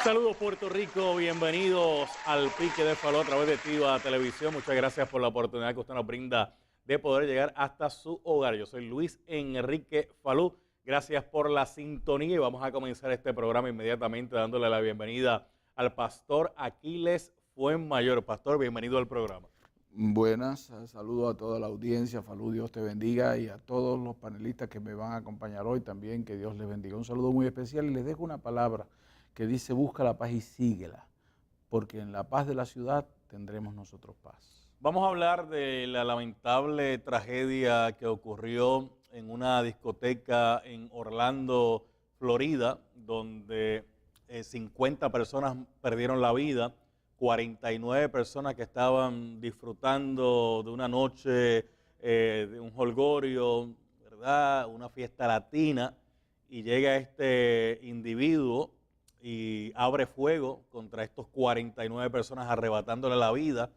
Saludos Puerto Rico, bienvenidos al Pique de Falú a través de Tiva Televisión. Muchas gracias por la oportunidad que usted nos brinda de poder llegar hasta su hogar. Yo soy Luis Enrique Falú. Gracias por la sintonía y vamos a comenzar este programa inmediatamente dándole la bienvenida al pastor Aquiles Fuenmayor. Pastor, bienvenido al programa. Buenas, saludo a toda la audiencia, Falú, Dios te bendiga, y a todos los panelistas que me van a acompañar hoy también, que Dios les bendiga. Un saludo muy especial y les dejo una palabra que dice: busca la paz y síguela, porque en la paz de la ciudad tendremos nosotros paz. Vamos a hablar de la lamentable tragedia que ocurrió en una discoteca en Orlando, Florida, donde 50 personas perdieron la vida, 49 personas que estaban disfrutando de una noche, de un jolgorio, ¿verdad? Una fiesta latina, y llega este individuo y abre fuego contra estos 49 personas, arrebatándole la vida.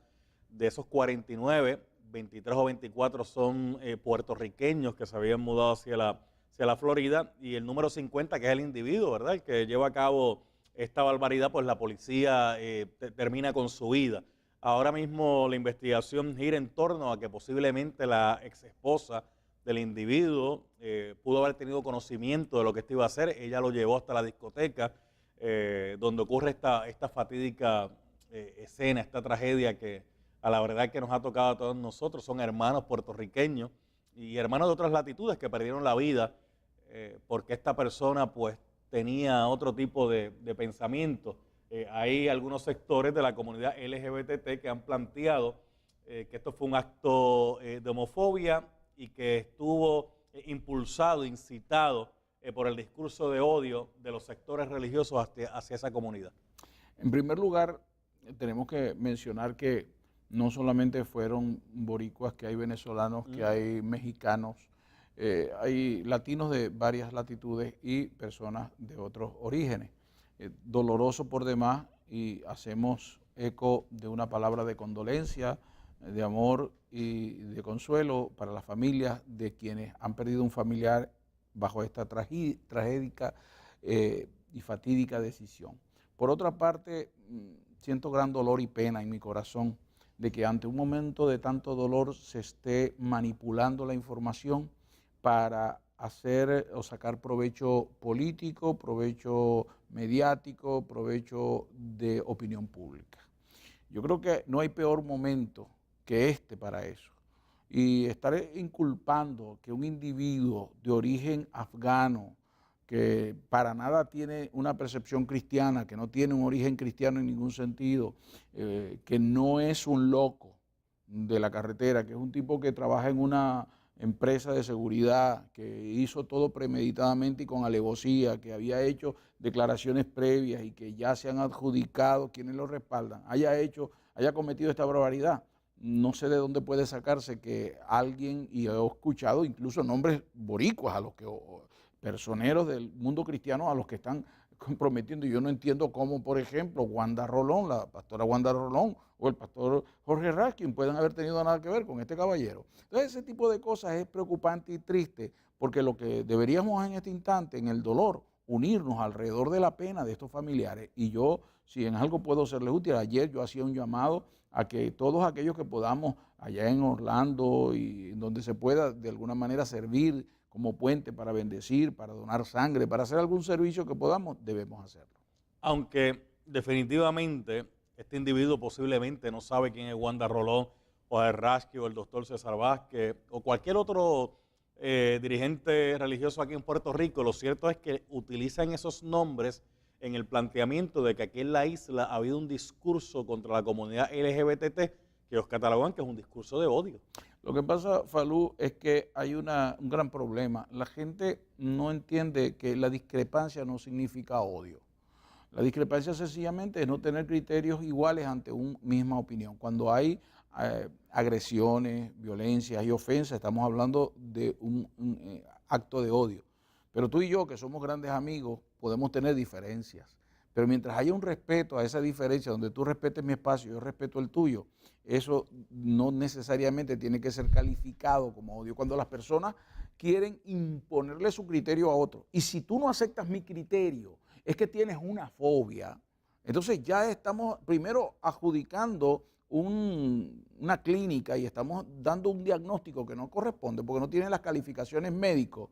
De esos 49, 23 o 24 son puertorriqueños que se habían mudado hacia la Florida, y el número 50, que es el individuo, ¿verdad?, el que lleva a cabo esta barbaridad, pues la policía termina con su vida. Ahora mismo la investigación gira en torno a que posiblemente la ex esposa del individuo pudo haber tenido conocimiento de lo que esto iba a hacer. Ella lo llevó hasta la discoteca donde ocurre esta fatídica escena, esta tragedia que a la verdad que nos ha tocado a todos nosotros. Son hermanos puertorriqueños y hermanos de otras latitudes que perdieron la vida porque esta persona pues tenía otro tipo de pensamiento. Hay algunos sectores de la comunidad LGBT que han planteado que esto fue un acto de homofobia y que estuvo impulsado, incitado por el discurso de odio de los sectores religiosos hacia esa comunidad. En primer lugar, tenemos que mencionar que no solamente fueron boricuas, que hay venezolanos, que hay mexicanos, hay latinos de varias latitudes y personas de otros orígenes. Doloroso por demás, y hacemos eco de una palabra de condolencia, de amor y de consuelo para las familias de quienes han perdido un familiar bajo esta tragédica y fatídica decisión. Por otra parte, siento gran dolor y pena en mi corazón de que ante un momento de tanto dolor se esté manipulando la información para hacer o sacar provecho político, provecho mediático, provecho de opinión pública. Yo creo que no hay peor momento que este para eso. Y estaré inculpando que un individuo de origen afgano, que para nada tiene una percepción cristiana, que no tiene un origen cristiano en ningún sentido, que no es un loco de la carretera, que es un tipo que trabaja en una empresa de seguridad, que hizo todo premeditadamente y con alevosía, que había hecho declaraciones previas y que ya se han adjudicado quienes lo respaldan, haya cometido esta barbaridad. No sé de dónde puede sacarse que alguien, y he escuchado incluso nombres boricuas a los que, personeros del mundo cristiano a los que están comprometiendo. Y yo no entiendo cómo, por ejemplo, Wanda Rolón, la pastora Wanda Rolón, o el pastor Jorge Raskin pueden haber tenido nada que ver con este caballero. Entonces, ese tipo de cosas es preocupante y triste, porque lo que deberíamos en este instante, en el dolor, unirnos alrededor de la pena de estos familiares. Y yo, si en algo puedo serles útil, ayer yo hacía un llamado a que todos aquellos que podamos allá en Orlando y donde se pueda de alguna manera servir como puente para bendecir, para donar sangre, para hacer algún servicio que podamos, debemos hacerlo. Aunque definitivamente este individuo posiblemente no sabe quién es Wanda Rolón o el Rasky o el doctor César Vázquez o cualquier otro dirigente religioso aquí en Puerto Rico, lo cierto es que utilizan esos nombres en el planteamiento de que aquí en la isla ha habido un discurso contra la comunidad LGBT que ellos catalogan que es un discurso de odio. Lo que pasa, Falú, es que hay un gran problema. La gente no entiende que la discrepancia no significa odio. La discrepancia sencillamente es no tener criterios iguales ante una misma opinión. Cuando hay agresiones, violencias y ofensas, estamos hablando de un acto de odio. Pero tú y yo, que somos grandes amigos, podemos tener diferencias. Pero mientras haya un respeto a esa diferencia, donde tú respetes mi espacio, yo respeto el tuyo, eso no necesariamente tiene que ser calificado como odio. Cuando las personas quieren imponerle su criterio a otro, y si tú no aceptas mi criterio, es que tienes una fobia, Entonces ya estamos primero adjudicando una clínica y estamos dando un diagnóstico que no corresponde porque no tienen las calificaciones médicos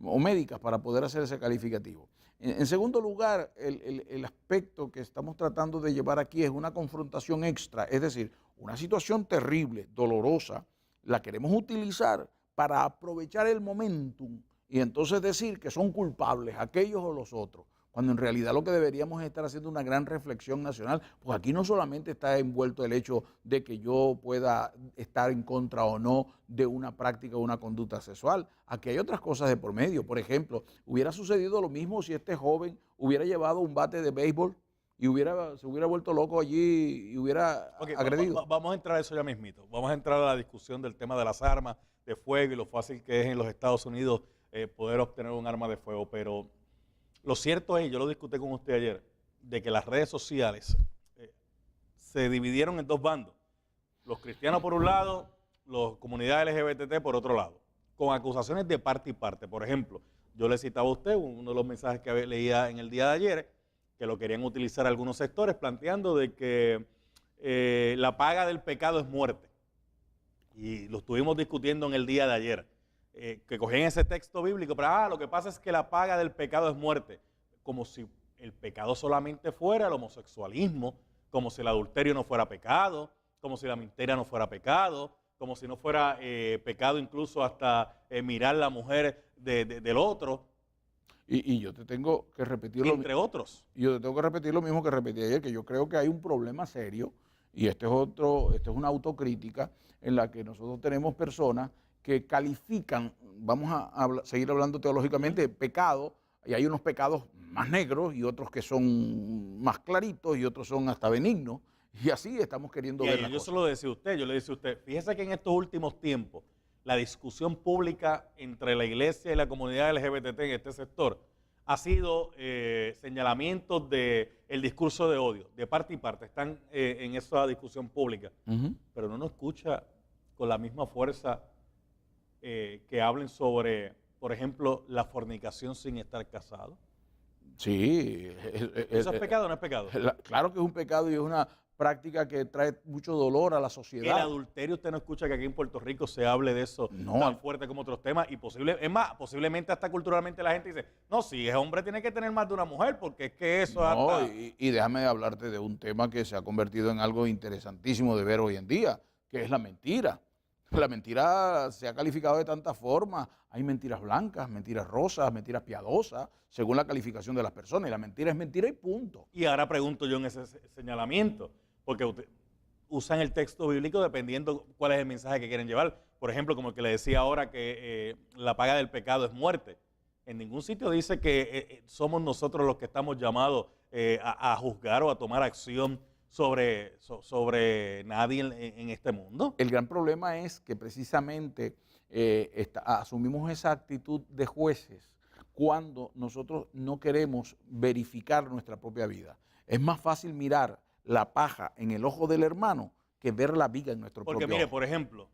o médicas para poder hacer ese calificativo. En segundo lugar, el aspecto que estamos tratando de llevar aquí es una confrontación extra, es decir, una situación terrible, dolorosa, la queremos utilizar para aprovechar el momentum y entonces decir que son culpables aquellos o los otros, cuando en realidad lo que deberíamos es estar haciendo una gran reflexión nacional, porque aquí no solamente está envuelto el hecho de que yo pueda estar en contra o no de una práctica o una conducta sexual, aquí hay otras cosas de por medio. Por ejemplo, hubiera sucedido lo mismo si este joven hubiera llevado un bate de béisbol y se hubiera vuelto loco allí y hubiera agredido. Vamos a entrar a eso ya mismito. Vamos a entrar a la discusión del tema de las armas de fuego y lo fácil que es en los Estados Unidos poder obtener un arma de fuego. Pero lo cierto es, yo lo discutí con usted ayer, de que las redes sociales se dividieron en dos bandos. Los cristianos por un lado, las comunidades LGBT por otro lado, con acusaciones de parte y parte. Por ejemplo, yo le citaba a usted uno de los mensajes que leía en el día de ayer, que lo querían utilizar algunos sectores, planteando de que la paga del pecado es muerte. Y lo estuvimos discutiendo en el día de ayer, que cogían ese texto bíblico, pero lo que pasa es que la paga del pecado es muerte, como si el pecado solamente fuera el homosexualismo, como si el adulterio no fuera pecado, como si la mentira no fuera pecado, como si no fuera pecado incluso hasta mirar la mujer del otro. Y yo te tengo que repetir entre otros. Y yo te tengo que repetir lo mismo que repetí ayer, que yo creo que hay un problema serio, y esto es una autocrítica en la que nosotros tenemos personas que califican, vamos a seguir hablando teológicamente, pecado, y hay unos pecados más negros y otros que son más claritos y otros son hasta benignos, y así estamos queriendo ver las cosas. Yo se lo decía a usted, yo le decía a usted, fíjese que en estos últimos tiempos, la discusión pública entre la iglesia y la comunidad LGBT en este sector ha sido señalamientos del discurso de odio, de parte y parte. Están en esa discusión pública, pero no nos escucha con la misma fuerza que hablen sobre, por ejemplo, la fornicación sin estar casado. Sí. ¿Eso es pecado o no es pecado? Claro que es un pecado y es una práctica que trae mucho dolor a la sociedad. El adulterio, usted no escucha que aquí en Puerto Rico se hable de eso tan fuerte como otros temas, y posiblemente hasta culturalmente la gente dice, no, si es hombre tiene que tener más de una mujer, porque es que eso hasta... Y déjame hablarte de un tema que se ha convertido en algo interesantísimo de ver hoy en día, que es la mentira. La mentira se ha calificado de tantas formas. Hay mentiras blancas, mentiras rosas, mentiras piadosas, según la calificación de las personas. Y la mentira es mentira y punto. Y ahora pregunto yo en ese señalamiento, porque usan el texto bíblico dependiendo cuál es el mensaje que quieren llevar. Por ejemplo, como el que le decía ahora que la paga del pecado es muerte. En ningún sitio dice que somos nosotros los que estamos llamados a juzgar o a tomar acción sobre nadie en este mundo. El gran problema es que precisamente asumimos esa actitud de jueces cuando nosotros no queremos verificar nuestra propia vida. Es más fácil mirar la paja en el ojo del hermano que ver la viga en nuestro propio ojo. Porque mire, por ejemplo,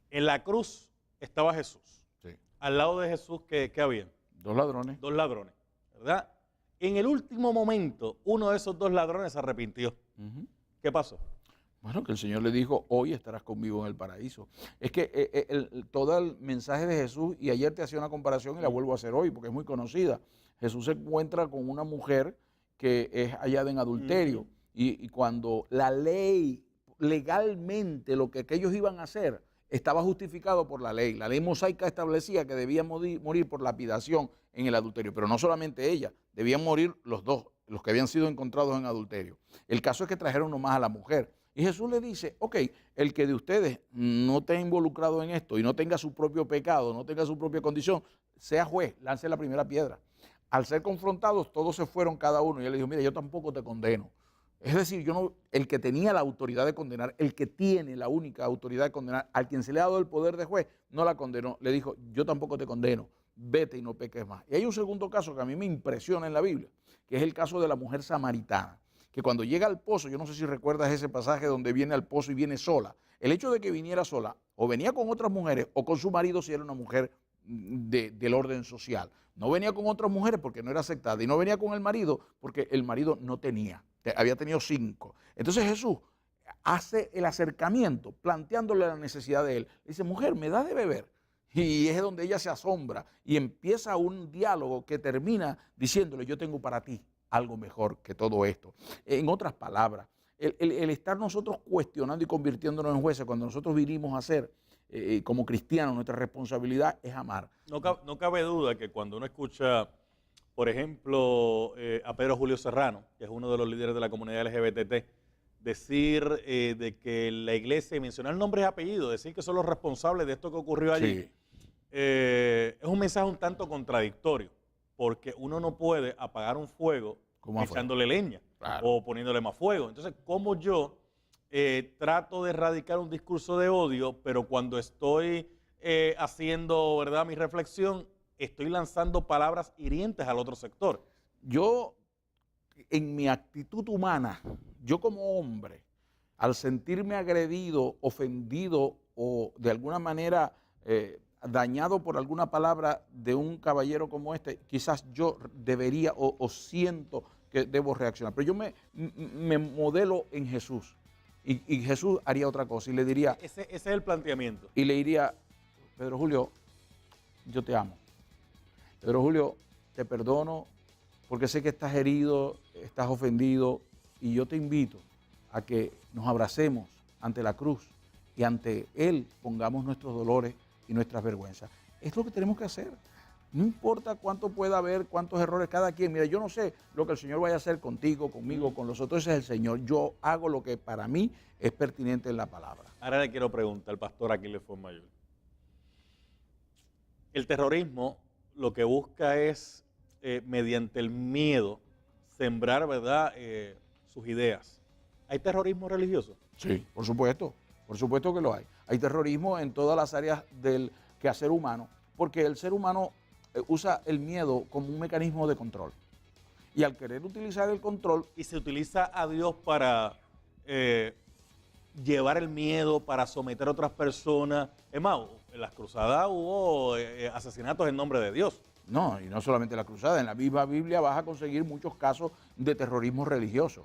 en la cruz estaba Jesús. Sí. Al lado de Jesús, ¿qué había? Dos ladrones. Dos ladrones, ¿verdad? En el último momento, uno de esos dos ladrones se arrepintió. ¿Qué pasó? Bueno, que el Señor le dijo, hoy estarás conmigo en el paraíso. Es que todo el mensaje de Jesús, y ayer te hacía una comparación y la vuelvo a hacer hoy porque es muy conocida. Jesús se encuentra con una mujer que es hallada en adulterio. Y cuando la ley, legalmente, lo que aquellos iban a hacer, estaba justificado por la ley mosaica establecía que debían morir por lapidación en el adulterio, pero no solamente ella, debían morir los dos, los que habían sido encontrados en adulterio. El caso es que trajeron nomás a la mujer. Y Jesús le dice, ok, el que de ustedes no esté involucrado en esto y no tenga su propio pecado, no tenga su propia condición, sea juez, lance la primera piedra. Al ser confrontados, todos se fueron cada uno y él le dijo, mira, yo tampoco te condeno. Es decir, el que tenía la autoridad de condenar, el que tiene la única autoridad de condenar, al quien se le ha dado el poder de juez, no la condenó. Le dijo, yo tampoco te condeno, vete y no peques más. Y hay un segundo caso que a mí me impresiona en la Biblia, que es el caso de la mujer samaritana, que cuando llega al pozo, yo no sé si recuerdas ese pasaje donde viene al pozo y viene sola. El hecho de que viniera sola, o venía con otras mujeres, o con su marido si era una mujer del orden social. No venía con otras mujeres porque no era aceptada. Y no venía con el marido porque el marido no tenía. Había tenido 5. Entonces Jesús hace el acercamiento planteándole la necesidad de él. Dice, mujer, me da de beber. Y es donde ella se asombra y empieza un diálogo que termina diciéndole, yo tengo para ti algo mejor que todo esto. En otras palabras, el estar nosotros cuestionando y convirtiéndonos en jueces cuando nosotros vinimos a ser como cristianos, nuestra responsabilidad es amar. No cabe duda que cuando uno escucha, por ejemplo, a Pedro Julio Serrano, que es uno de los líderes de la comunidad LGBT, decir de que la iglesia, y mencionar nombres y apellidos, decir que son los responsables de esto que ocurrió allí, Sí. Es un mensaje un tanto contradictorio, porque uno no puede apagar un fuego echándole leña, claro, o poniéndole más fuego. Entonces, ¿cómo yo trato de erradicar un discurso de odio, pero cuando estoy haciendo, ¿verdad?, mi reflexión, estoy lanzando palabras hirientes al otro sector? Yo, en mi actitud humana, yo como hombre, al sentirme agredido, ofendido o de alguna manera dañado por alguna palabra de un caballero como este, quizás yo debería o siento que debo reaccionar. Pero yo me modelo en Jesús y Jesús haría otra cosa y le diría... Ese es el planteamiento. Y le diría, Pedro Julio, yo te amo. Pedro Julio, te perdono porque sé que estás herido, estás ofendido y yo te invito a que nos abracemos ante la cruz y ante Él pongamos nuestros dolores y nuestras vergüenzas. Es lo que tenemos que hacer. No importa cuánto pueda haber, cuántos errores cada quien. Mira, yo no sé lo que el Señor vaya a hacer contigo, conmigo, con los otros. Ese es el Señor. Yo hago lo que para mí es pertinente en la palabra. Ahora le quiero preguntar al pastor Aquiles Mayor. El terrorismo lo que busca es, mediante el miedo, sembrar, ¿verdad?, sus ideas. ¿Hay terrorismo religioso? Sí, por supuesto que lo hay. Hay terrorismo en todas las áreas del quehacer humano, porque el ser humano usa el miedo como un mecanismo de control. Y al querer utilizar el control... Y se utiliza a Dios para llevar el miedo, para someter a otras personas. Es más, en las cruzadas hubo asesinatos en nombre de Dios. No, y no solamente la cruzada. En la misma Biblia vas a conseguir muchos casos de terrorismo religioso.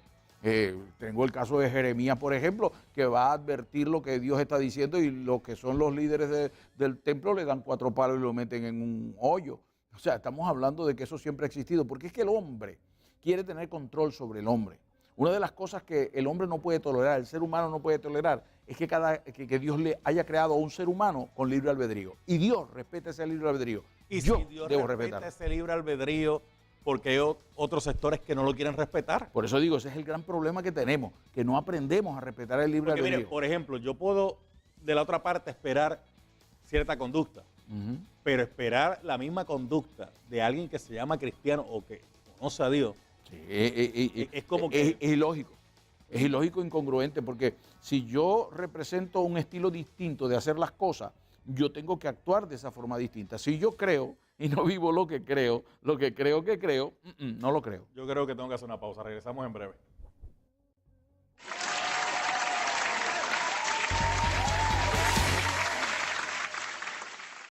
Tengo el caso de Jeremías, por ejemplo, que va a advertir lo que Dios está diciendo y lo que son los líderes del templo le dan 4 palos y lo meten en un hoyo. O sea, estamos hablando de que eso siempre ha existido, porque es que el hombre quiere tener control sobre el hombre. Una de las cosas que el hombre no puede tolerar, el ser humano no puede tolerar, es que Dios le haya creado a un ser humano con libre albedrío. Y Dios respeta ese libre albedrío. Y yo si Dios debo respeta respetarlo. ese libre albedrío, porque hay otros sectores que no lo quieren respetar. Por eso digo, ese es el gran problema que tenemos, que no aprendemos a respetar el libre albedrío. Mire, por ejemplo, yo puedo de la otra parte esperar cierta conducta, pero esperar la misma conducta de alguien que se llama cristiano o que conoce a Dios, sí, es como que... Es ilógico. Es ilógico, incongruente, porque si yo represento un estilo distinto de hacer las cosas, yo tengo que actuar de esa forma distinta. Si yo creo y no vivo lo que creo que creo, no lo creo. Yo creo que tengo que hacer una pausa. Regresamos en breve.